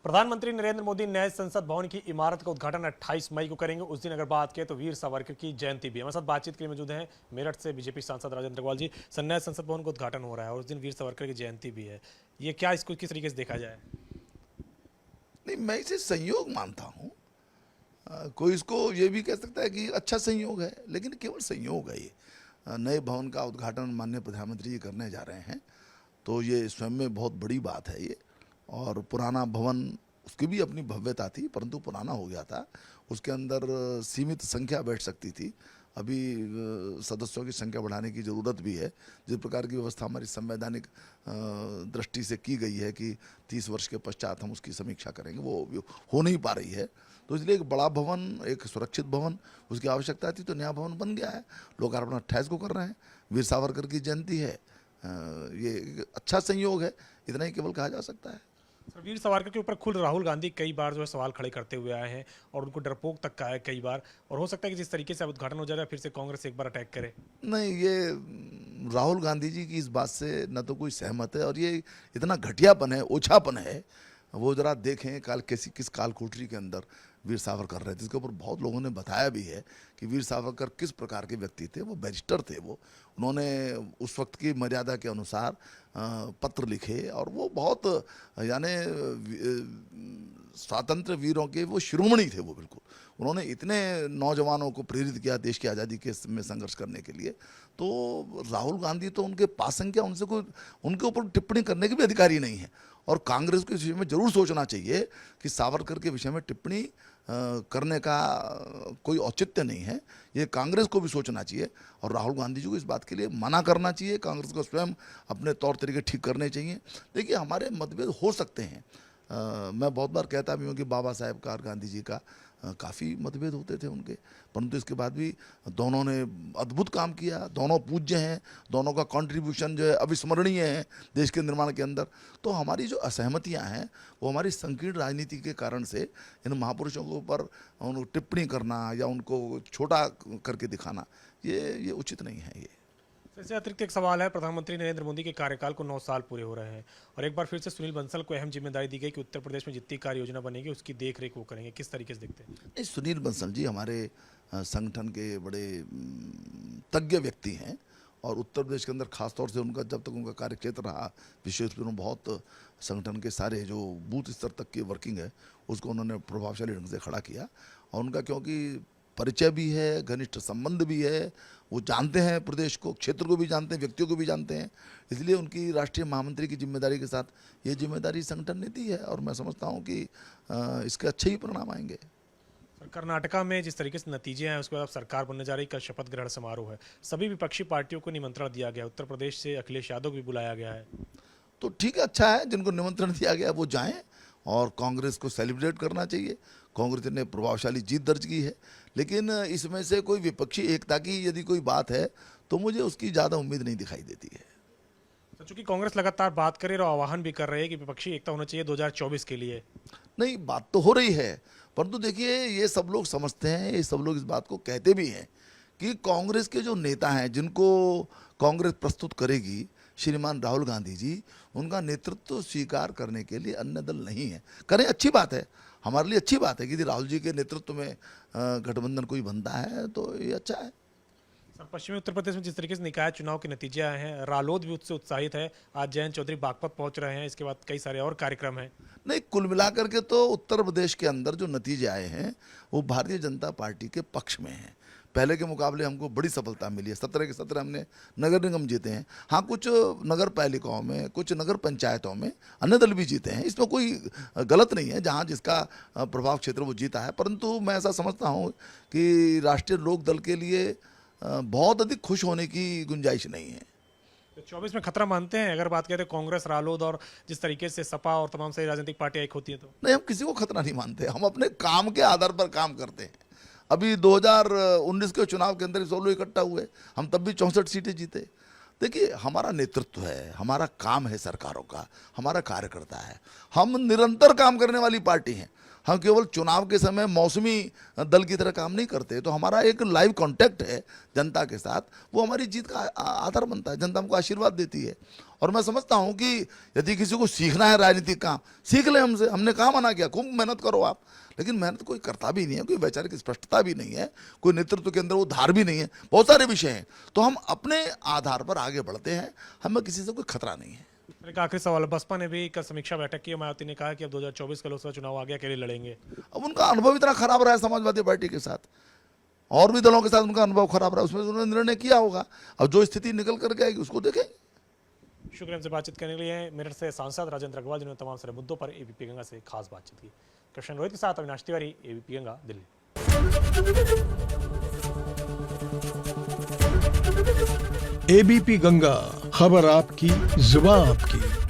प्रधानमंत्री नरेंद्र मोदी नए संसद भवन की इमारत का उद्घाटन 28 मई को करेंगे। उस दिन अगर बात करें तो वीर सावरकर की जयंती भी। हमारे साथ बातचीत के लिए मौजूद हैं मेरठ से बीजेपी सांसद राजेंद्र अग्रवाल जी। सर, नए संसद भवन का उद्घाटन हो रहा है और उस दिन वीर सावरकर की जयंती भी है। ये क्या, इसको किस तरीके से देखा जाए? नहीं, मैं इसे संयोग मानता हूँ। कोई इसको ये भी कह सकता है कि अच्छा संयोग है, लेकिन केवल संयोग है ये। नए भवन का उद्घाटन माननीय प्रधानमंत्री जी करने जा रहे हैं, तो ये स्वयं में बहुत बड़ी बात है ये। और पुराना भवन, उसकी भी अपनी भव्यता थी, परंतु पुराना हो गया था। उसके अंदर सीमित संख्या बैठ सकती थी। अभी सदस्यों की संख्या बढ़ाने की ज़रूरत भी है। जिस प्रकार की व्यवस्था हमारी संवैधानिक दृष्टि से की गई है कि 30 वर्ष के पश्चात हम उसकी समीक्षा करेंगे, वो हो नहीं पा रही है। तो इसलिए एक बड़ा भवन, एक सुरक्षित भवन, उसकी आवश्यकता थी, तो नया भवन बन गया है। लोकार्पण 28 को कर रहे हैं। वीर सावरकर की जयंती है। ये एक अच्छा संयोग है, इतना ही केवल कहा जा सकता है। सर, वीर सावरकर के ऊपर खुद राहुल गांधी कई बार जो है सवाल खड़े करते हुए आए हैं और उनको डरपोक तक कहा है कई बार। और हो सकता है कि जिस तरीके से अब उद्घाटन हो जाएगा फिर से कांग्रेस एक बार अटैक करे। नहीं, ये राहुल गांधी जी की इस बात से न तो कोई सहमत है, और ये इतना घटियापन है, ओछापन है। वो जरा देखें किस काल कोठरी के अंदर वीर सावरकर रहे थे, जिसके ऊपर बहुत लोगों ने बताया भी है कि वीर सावरकर किस प्रकार के व्यक्ति थे। वो बैरिस्टर थे। उन्होंने उस वक्त की मर्यादा के अनुसार पत्र लिखे, और वो बहुत यानी स्वातंत्र वीरों के वो शिरोमणि थे। वो बिल्कुल, उन्होंने इतने नौजवानों को प्रेरित किया देश की आज़ादी के में संघर्ष करने के लिए। तो राहुल गांधी तो उनके पास संख्या, उनसे कोई उनके ऊपर टिप्पणी करने के भी अधिकारी नहीं है। और कांग्रेस को इस विषय में जरूर सोचना चाहिए कि सावरकर के विषय में टिप्पणी करने का कोई औचित्य नहीं है। ये कांग्रेस को भी सोचना चाहिए, और राहुल गांधी जी को इस बात के लिए मना करना चाहिए। कांग्रेस को स्वयं अपने तौर तरीके ठीक करने चाहिए। देखिए, हमारे मतभेद हो सकते हैं। मैं बहुत बार कहता भी हूँ कि बाबा साहेब का और गांधी जी का काफ़ी मतभेद होते थे उनके, परंतु इसके बाद भी दोनों ने अद्भुत काम किया। दोनों पूज्य हैं, दोनों का कंट्रीब्यूशन जो है अविस्मरणीय है देश के निर्माण के अंदर। तो हमारी जो असहमतियां हैं वो हमारी संकीर्ण राजनीति के कारण से इन महापुरुषों के ऊपर उनको टिप्पणी करना या उनको छोटा करके दिखाना, ये उचित नहीं है। ये इससे अतिरिक्त एक सवाल है, प्रधानमंत्री नरेंद्र मोदी के कार्यकाल को 9 साल पूरे हो रहे हैं और एक बार फिर से सुनील बंसल को अहम जिम्मेदारी दी गई कि उत्तर प्रदेश में जितनी कार्य योजना बनेगी उसकी देख रेख वो करेंगे। किस तरीके से देखते हैं? नहीं, सुनील बंसल जी हमारे संगठन के बड़े तज्ञ व्यक्ति हैं, और उत्तर प्रदेश के अंदर खासतौर से उनका जब तक उनका कार्यक्षेत्र रहा, विशेष रूप में बहुत संगठन के सारे जो बूथ स्तर तक की वर्किंग है उसको उन्होंने प्रभावशाली ढंग से खड़ा किया। और उनका क्योंकि परिचय भी है, घनिष्ठ संबंध भी है, वो जानते हैं प्रदेश को, क्षेत्र को भी जानते हैं, व्यक्तियों को भी जानते हैं, इसलिए उनकी राष्ट्रीय महामंत्री की जिम्मेदारी के साथ ये जिम्मेदारी संगठन ने दी है। और मैं समझता हूँ कि इसके अच्छे ही परिणाम आएंगे। कर्नाटका में जिस तरीके से नतीजे हैं उसके बाद अब सरकार बनने जा रही, कल शपथ ग्रहण समारोह है, सभी विपक्षी पार्टियों को निमंत्रण दिया गया, उत्तर प्रदेश से अखिलेश यादव को भी बुलाया गया है। तो ठीक है, अच्छा है, जिनको निमंत्रण दिया गया वो जाएं, और कांग्रेस को सेलिब्रेट करना चाहिए। कांग्रेस ने प्रभावशाली जीत दर्ज की है, लेकिन इसमें से कोई विपक्षी एकता की यदि कोई बात है तो मुझे उसकी ज़्यादा उम्मीद नहीं दिखाई देती है। तो चूंकि कांग्रेस लगातार बात करे और आह्वान भी कर रहे हैं कि विपक्षी एकता होना चाहिए 2024 के लिए। नहीं, बात तो हो रही है, परंतु देखिए, ये सब लोग समझते हैं, ये सब लोग इस बात को कहते भी हैं कि कांग्रेस के जो नेता हैं जिनको कांग्रेस प्रस्तुत करेगी, श्रीमान राहुल गांधी जी, उनका नेतृत्व स्वीकार करने के लिए अन्य दल नहीं है। करें, अच्छी बात है, हमारे लिए अच्छी बात है कि यदि राहुल जी के नेतृत्व में गठबंधन कोई बनता है तो ये अच्छा है। सर, पश्चिमी उत्तर प्रदेश में जिस तरीके से निकाय चुनाव के नतीजे आए हैं, रालोद भी उससे उत्साहित है। आज जयंत चौधरी बागपत पहुंच रहे हैं, इसके बाद कई सारे और कार्यक्रम हैं। नहीं, कुल मिलाकर के तो उत्तर प्रदेश के अंदर जो नतीजे आए हैं वो भारतीय जनता पार्टी के पक्ष में हैं। पहले के मुकाबले हमको बड़ी सफलता मिली है। 17 के 17 हमने नगर निगम जीते हैं। हाँ, कुछ नगर पालिकाओं में, कुछ नगर पंचायतों में अन्य दल भी जीते हैं, इसमें कोई गलत नहीं है, जहाँ जिसका प्रभाव क्षेत्र वो जीता है। परंतु मैं ऐसा समझता हूँ कि राष्ट्रीय लोक दल के लिए बहुत अधिक खुश होने की गुंजाइश नहीं है। तो 24 में खतरा मानते हैं अगर बात करें तो कांग्रेस, रालोद और जिस तरीके से सपा और तमाम सारी राजनीतिक पार्टियां एक होती हैं तो? नहीं, हम किसी को खतरा नहीं मानते, हम अपने काम के आधार पर काम करते हैं। अभी 2019 के चुनाव के अंदर सब लोग इकट्ठा हुए, हम तब भी 64 सीटें जीते। देखिए, हमारा नेतृत्व है, हमारा काम है सरकारों का, हमारा कार्यकर्ता है, हम निरंतर काम करने वाली पार्टी हैं। हम केवल चुनाव के समय मौसमी दल की तरह काम नहीं करते। तो हमारा एक लाइव कांटेक्ट है जनता के साथ, वो हमारी जीत का आधार बनता है। जनता हमको आशीर्वाद देती है, और मैं समझता हूं कि यदि किसी को सीखना है राजनीतिक काम, सीख ले हमसे, हमने कहाँ मना किया, खूब मेहनत करो आप, लेकिन मेहनत कोई करता भी नहीं है, कोई वैचारिक स्पष्टता भी नहीं है, कोई नेतृत्व के अंदर वो धार भी नहीं है, बहुत सारे विषय हैं, तो हम अपने आधार पर आगे बढ़ते हैं, हमें किसी से कोई खतरा नहीं है। एक आखिरी सवाल, बसपा ने भी कल समीक्षा बैठक की, मायावती ने कहा कि अब 2024 का लोकसभा चुनाव आ गया, अकेले लड़ेंगे। अब उनका अनुभव इतना खराब रहा है समाजवादी पार्टी के साथ, और भी दलों के साथ उनका अनुभव खराब रहा, उसमें उन्होंने निर्णय किया होगा, अब जो स्थिति निकल करके आएगी उसको देखेंगे। शुक्रिया हमसे बातचीत करने के लिए। मेरठ से सांसद राजेंद्र अग्रवाल जिन्होंने तमाम सारे मुद्दों पर एबीपी गंगा से खास बातचीत की। कृष्ण रोहित के साथ अविनाश तिवारी, एबीपी गंगा, दिल्ली। एबीपी गंगा, खबर आपकी, जुबान आपकी।